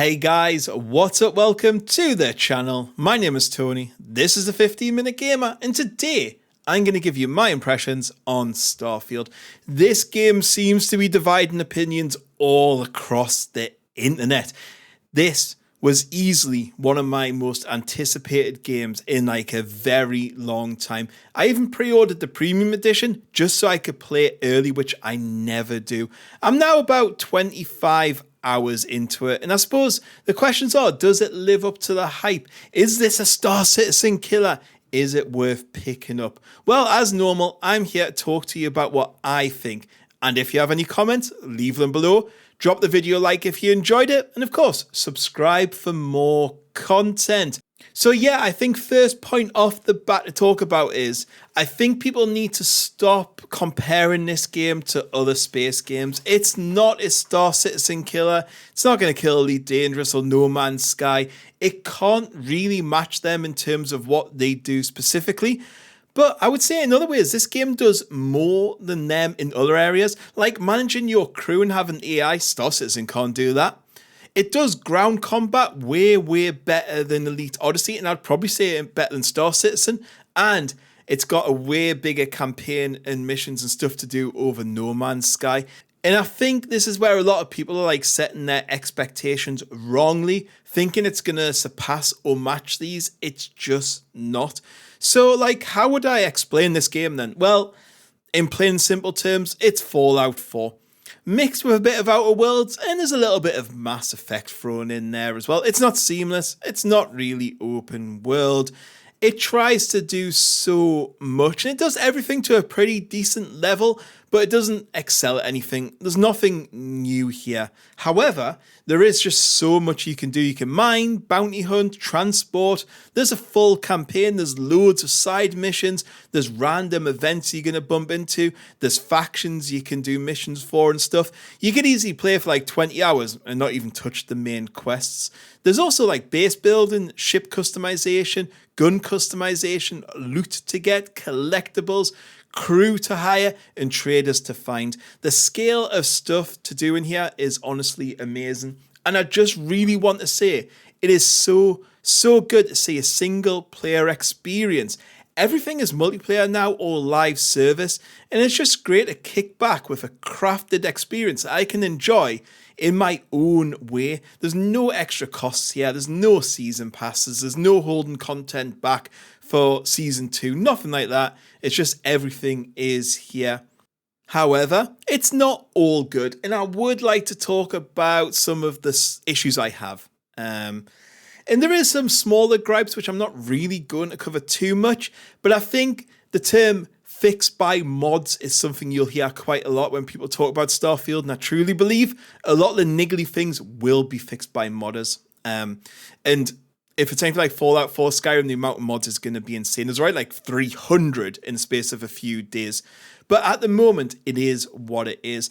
Hey guys, what's up? Welcome to the channel. My name is Tony. This is the 15-Minute Gamer, and today I'm going to give you my impressions on Starfield. This game seems to be dividing opinions all across the internet. This was easily one of my most anticipated games in like a very long time. I even pre-ordered the premium edition just so I could play it early, which I never do. I'm now about 25 hours into it, and I suppose the questions are, does it live up to the hype? Is this a Star Citizen killer? Is it worth picking up? Well, as normal, I'm here to talk to you about what I think, and if you have any comments, leave them below. Drop the video a like if you enjoyed it, and of course, subscribe for more content. So yeah, I think first point off the bat to talk about is, I think people need to stop comparing this game to other space games. It's not a Star Citizen killer. It's not going to kill Elite Dangerous or No Man's Sky. It can't really match them in terms of what they do specifically. But I would say in other ways, this game does more than them in other areas. Like managing your crew and having AI, Star Citizen can't do that. It does ground combat way better than Elite Odyssey, and I'd probably say better than Star Citizen. And it's got a way bigger campaign and missions and stuff to do over No Man's Sky. And I think this is where a lot of people are like setting their expectations wrongly, thinking it's going to surpass or match these. It's just not. So like, how would I explain this game then? Well, in plain simple terms, it's Fallout 4. Mixed with a bit of Outer Worlds, and there's a little bit of Mass Effect thrown in there as well. It's not seamless. It's not really open world. It tries to do so much, and it does everything to a pretty decent level, but it doesn't excel at anything. There's nothing new here. However, there is just so much you can do. You can mine, bounty hunt, transport. There's a full campaign. There's loads of side missions. There's random events you're going to bump into. There's factions you can do missions for and stuff. You could easily play for like 20 hours and not even touch the main quests. There's also like base building, ship customization, gun customization, loot to get, collectibles, crew to hire, and traders to find. The scale of stuff to do in here is honestly amazing. And I just really want to say, it is so good to see a single player experience. Everything is multiplayer now or live service, and it's just great to kick back with a crafted experience that I can enjoy in my own way. There's no extra costs here. There's no season passes. There's no holding content back for season 2. Nothing like that. It's just everything is here. However, it's not all good, and I would like to talk about some of the issues I have. And there is some smaller gripes which I'm not really going to cover too much, but I think the term fixed by mods is something you'll hear quite a lot when people talk about Starfield, and I truly believe a lot of the niggly things will be fixed by modders. And if it's anything like Fallout 4, Skyrim, the amount of mods is going to be insane. There's right like 300 in the space of a few days. But at the moment, it is what it is.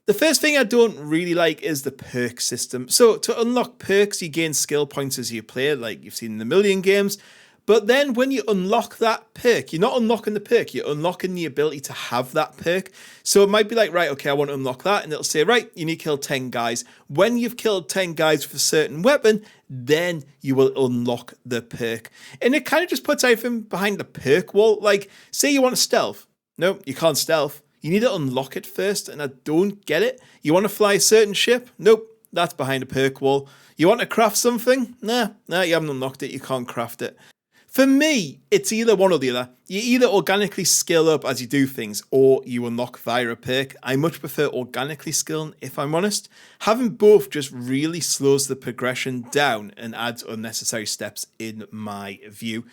The first thing I don't really like is the perk system. So to unlock perks, you gain skill points as you play, like you've seen in a million games. But then when you unlock that perk, you're not unlocking the perk, you're unlocking the ability to have that perk. So it might be like, right, okay, I want to unlock that. And it'll say, right, you need to kill 10 guys. When you've killed 10 guys with a certain weapon, then you will unlock the perk. And it kind of just puts everything behind the perk wall. Like, say you want to stealth. No, you can't stealth. You need to unlock it first, and I don't get it. You want to fly a certain ship? Nope, that's behind a perk wall. You want to craft something? Nah, you haven't unlocked it, you can't craft it. For me, it's either one or the other. You either organically skill up as you do things, or you unlock via a perk. I much prefer organically skilling, if I'm honest. Having both just really slows the progression down and adds unnecessary steps in my view.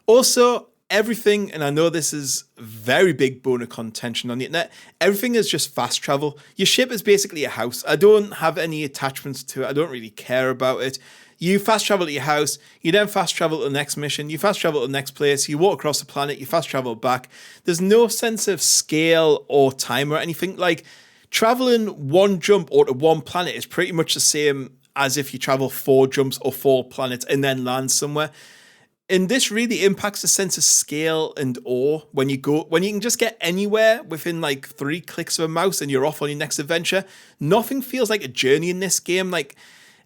Also, everything, and I know this is a very big bone of contention on the internet, everything is just fast travel. Your ship is basically a house. I don't have any attachments to it. I don't really care about it. You fast travel to your house, you then fast travel to the next mission, you fast travel to the next place, you walk across the planet, you fast travel back. There's no sense of scale or time or anything. Like, traveling one jump or to one planet is pretty much the same as if you travel 4 jumps or 4 planets and then land somewhere. And this really impacts the sense of scale and awe when you can just get anywhere within like 3 clicks of a mouse and you're off on your next adventure. Nothing feels like a journey in this game. Like,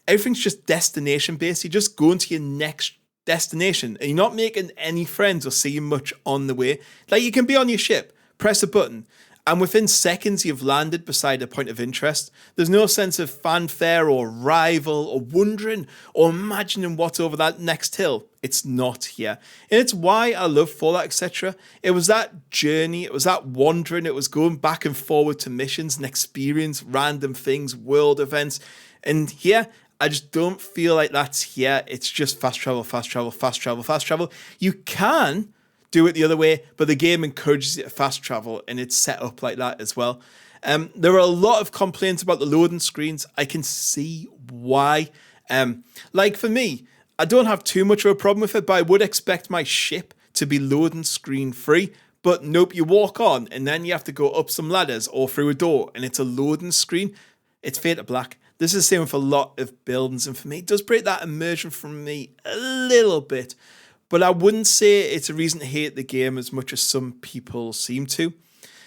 everything's just destination based. You're just going to your next destination and you're not making any friends or seeing much on the way. Like, you can be on your ship, press a button, and within seconds you've landed beside a point of interest. There's no sense of fanfare or rival or wondering or imagining what's over that next hill. It's not here. And it's why I love Fallout, etc. It was that journey, it was that wandering, it was going back and forward to missions and experience random things, world events. And here, I just don't feel like that's here. It's just fast travel, fast travel, fast travel, fast travel. You can do it the other way, but the game encourages you to fast travel, and it's set up like that as well. There are a lot of complaints about the loading screens. I can see why. Like, for me, I don't have too much of a problem with it, but I would expect my ship to be loading screen free. But nope, you walk on, and then you have to go up some ladders or through a door, and it's a loading screen. It's fade to black. This is the same with a lot of buildings, and for me, it does break that immersion from me a little bit. But I wouldn't say it's a reason to hate the game as much as some people seem to.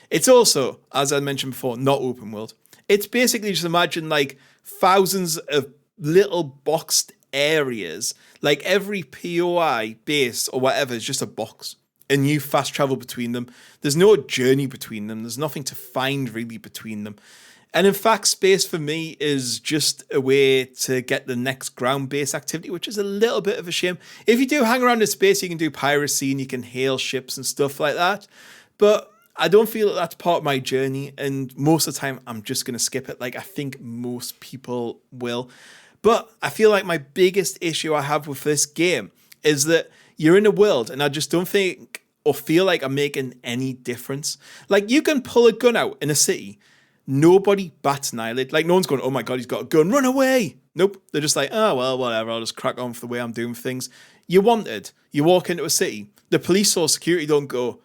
It's also, as I mentioned before, not open world. It's basically, just imagine like thousands of little boxed areas. Like, every POI base or whatever is just a box. And you fast travel between them. There's no journey between them. There's nothing to find really between them. And in fact, space for me is just a way to get the next ground-based activity, which is a little bit of a shame. If you do hang around in space, you can do piracy and you can hail ships and stuff like that. But I don't feel that that's part of my journey. And most of the time, I'm just going to skip it, like I think most people will. But I feel like my biggest issue I have with this game is that you're in a world, and I just don't think or feel like I'm making any difference. Like, you can pull a gun out in a city. Nobody bats an eyelid. Like, no one's going, oh my God, he's got a gun, run away. Nope. They're just like, oh, well, whatever. I'll just crack on for the way I'm doing things. You're wanted. You walk into a city. The police or security don't go,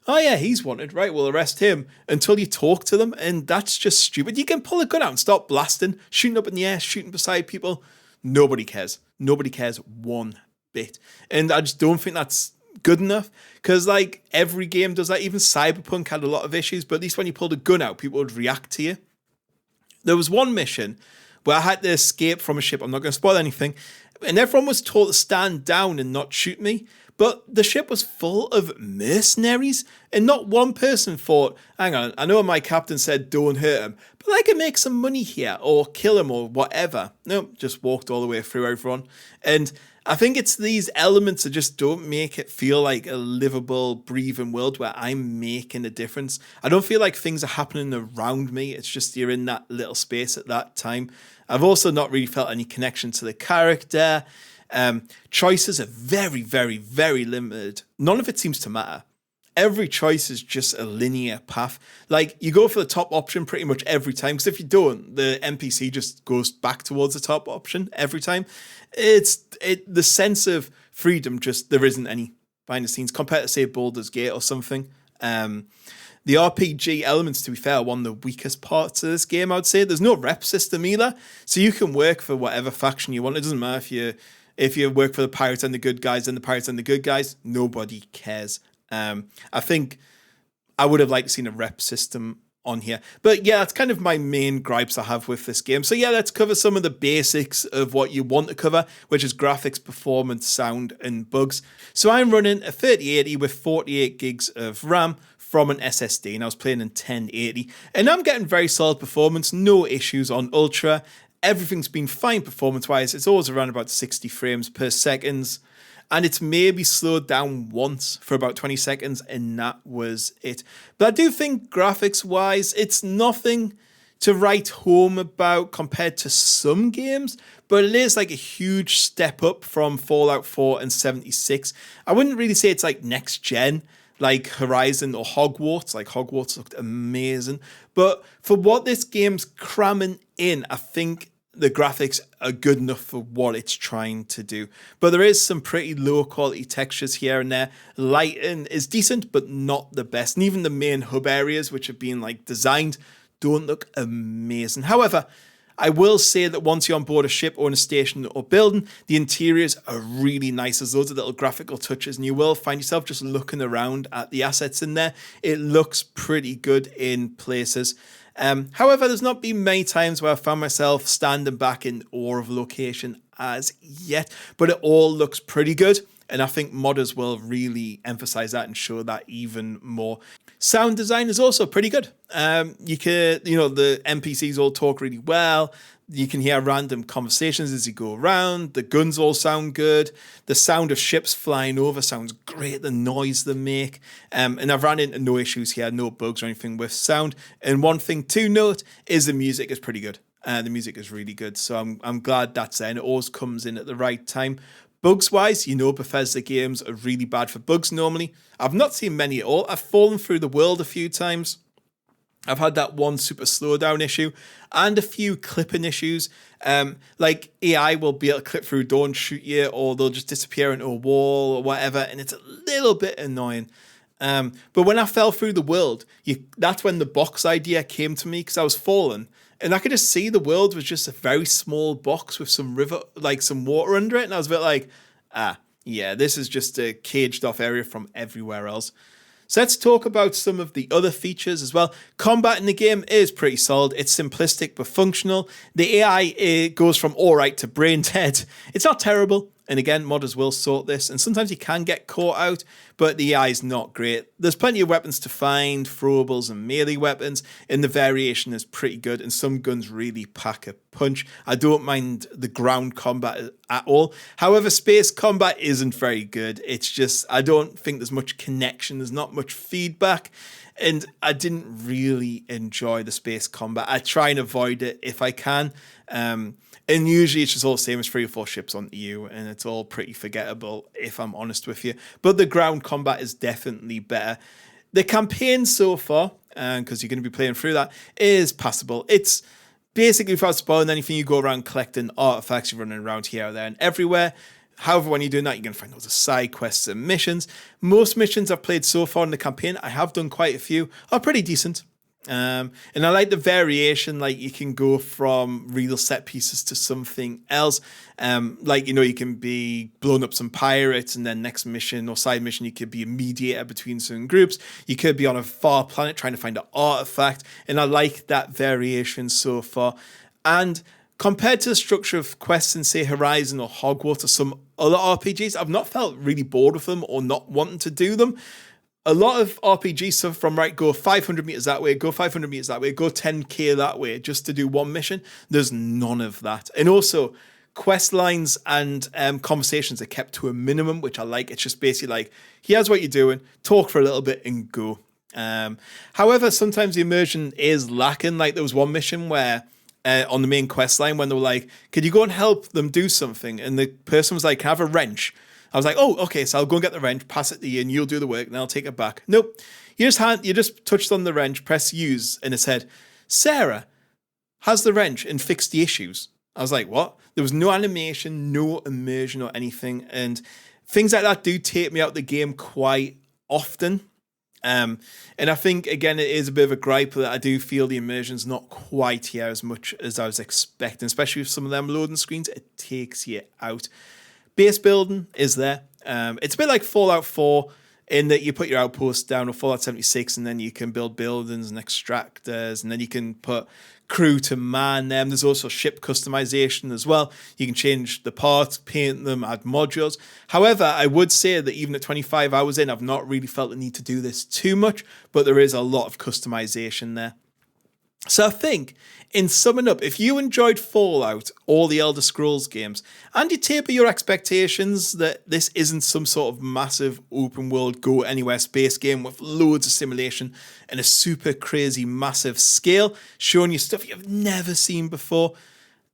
oh yeah, he's wanted. Right, we'll arrest him, until you talk to them. And that's just stupid. You can pull a gun out and start blasting, shooting up in the air, shooting beside people. Nobody cares. Nobody cares one bit. And I just don't think that's good enough, because like every game does that. Even Cyberpunk had a lot of issues, but at least when you pulled a gun out, people would react to you. There was one mission where I had to escape from a ship. I'm not going to spoil anything, and everyone was told to stand down and not shoot me, but the ship was full of mercenaries, and not one person thought, hang on, I know my captain said don't hurt him, but I can make some money here or kill him or whatever. No, just walked all the way through everyone. And I think it's these elements that just don't make it feel like a livable, breathing world where I'm making a difference. I don't feel like things are happening around me. It's just you're in that little space at that time. I've also not really felt any connection to the character. Choices are very, very, very limited. None of it seems to matter. Every choice is just a linear path. Like, you go for the top option pretty much every time, because if you don't, the NPC just goes back towards the top option every time. The sense of freedom, just there isn't any behind the scenes compared to, say, Baldur's Gate or something. The RPG elements, to be fair, are one of the weakest parts of this game, I would say. There's no rep system either, so you can work for whatever faction you want. It doesn't matter if you work for the pirates and the good guys, and the pirates and the good guys, nobody cares. I think I would have liked to seen a rep system on here. But yeah, that's kind of my main gripes I have with this game. So yeah, let's cover some of the basics of what you want to cover, which is graphics, performance, sound, and bugs. So I'm running a 3080 with 48 gigs of RAM from an SSD, and I was playing in 1080. And I'm getting very solid performance, no issues on Ultra. Everything's been fine performance-wise. It's always around about 60 frames per second. And it's maybe slowed down once for about 20 seconds, and that was it. But I do think graphics-wise, it's nothing to write home about compared to some games, but it is like a huge step up from Fallout 4 and 76. I wouldn't really say it's like next gen, like Horizon or Hogwarts. Like, Hogwarts looked amazing. But for what this game's cramming in, I think the graphics are good enough for what it's trying to do. But there is some pretty low quality textures here and there. Lighting is decent, but not the best. And even the main hub areas, which have been like designed, don't look amazing. However, I will say that once you're on board a ship or in a station or building, the interiors are really nice. There's loads of little graphical touches, and you will find yourself just looking around at the assets in there. It looks pretty good in places. However, there's not been many times where I found myself standing back in awe of location as yet, but it all looks pretty good. And I think modders will really emphasize that and show that even more. Sound design is also pretty good. The NPCs all talk really well. You can hear random conversations as you go around. The guns all sound good. The sound of ships flying over sounds great. The noise they make. And I've ran into no issues here, no bugs or anything with sound. And one thing to note is the music is pretty good. The music is really good. So I'm glad that's there. And it always comes in at the right time. Bugs-wise, Bethesda games are really bad for bugs normally. I've not seen many at all. I've fallen through the world a few times. I've had that one super slowdown issue and a few clipping issues. Like AI will be able to clip through, don't shoot you, or they'll just disappear into a wall or whatever, and it's a little bit annoying. But when I fell through the world, that's when the box idea came to me, because I was falling. And I could just see the world was just a very small box with some river, like some water under it. And I was a bit like, this is just a caged off area from everywhere else. So let's talk about some of the other features as well. Combat in the game is pretty solid. It's simplistic but functional. The AI goes from all right to brain dead. It's not terrible. And again, modders will sort this. And sometimes you can get caught out, but the AI is not great. There's plenty of weapons to find, throwables and melee weapons, and the variation is pretty good. And some guns really pack a punch. I don't mind the ground combat at all. However, space combat isn't very good. It's just, I don't think there's much connection. There's not much feedback. And I didn't really enjoy the space combat. I try and avoid it if I can. And usually it's just all the same as 3 or 4 ships onto you, and it's all pretty forgettable, if I'm honest with you. But the ground combat is definitely better. The campaign so far, because you're going to be playing through that, is passable. It's basically, without spoiling anything, you go around collecting artifacts, you're running around here, there, and everywhere. However, when you're doing that, you're going to find loads of side quests and missions. Most missions I've played so far in the campaign, I have done quite a few, are pretty decent. And I like the variation, like you can go from real set pieces to something else. You can be blowing up some pirates, and then next mission or side mission, you could be a mediator between certain groups. You could be on a far planet trying to find an artifact. And I like that variation so far. And compared to the structure of quests in, say, Horizon or Hogwarts or some other RPGs, I've not felt really bored with them or not wanting to do them. A lot of RPGs suffer from, go 500 meters that way, go 500 meters that way, go 10k that way, just to do one mission. There's none of that. And also, quest lines and conversations are kept to a minimum, which I like. It's just basically like, here's what you're doing, talk for a little bit and go. However, sometimes the immersion is lacking. Like there was one mission where on the main quest line, when they were like, could you go and help them do something? And the person was like, can I have a wrench? I was like, oh, okay, so I'll go and get the wrench, pass it to you, and you'll do the work, and I'll take it back. Nope. You just touched on the wrench, press use, and it said, Sarah has the wrench and fixed the issues. I was like, what? There was no animation, no immersion or anything, and things like that do take me out the game quite often. And I think, again, it is a bit of a gripe that I do feel the immersion's not quite here as much as I was expecting, especially with some of them loading screens. It takes you out. Base building is there. It's a bit like Fallout 4 in that you put your outposts down, or Fallout 76, and then you can build buildings and extractors, and then you can put crew to man them. There's also ship customization as well. You can change the parts, paint them, add modules. However, I would say that even at 25 hours in, I've not really felt the need to do this too much, but there is a lot of customization there. So I think, in summing up, if you enjoyed Fallout or the Elder Scrolls games, and you taper your expectations that this isn't some sort of massive open world go anywhere space game with loads of simulation and a super crazy massive scale, showing you stuff you've never seen before,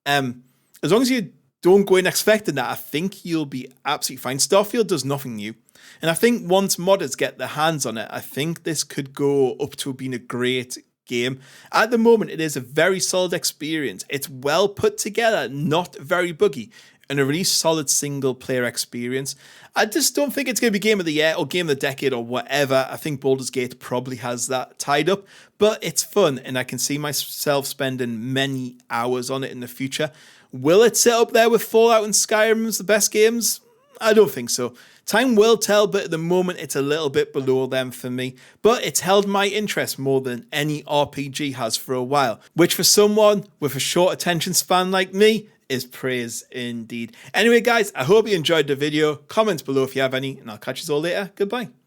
as long as you don't go in expecting that, I think you'll be absolutely fine. Starfield does nothing new. And I think once modders get their hands on it, I think this could go up to being a great game. At the moment, it is a very solid experience. It's well put together, not very buggy. and a really solid single player experience. I just don't think it's going to be Game of the Year or Game of the Decade or whatever. I think Baldur's Gate probably has that tied up, but it's fun and I can see myself spending many hours on it in the future. Will it sit up there with Fallout and Skyrim as the best games? I don't think so. Time will tell, but at the moment it's a little bit below them for me. But it's held my interest more than any RPG has for a while, which for someone with a short attention span like me is praise indeed. Anyway guys, I hope you enjoyed the video. Comments below if you have any, and I'll catch you all later. Goodbye.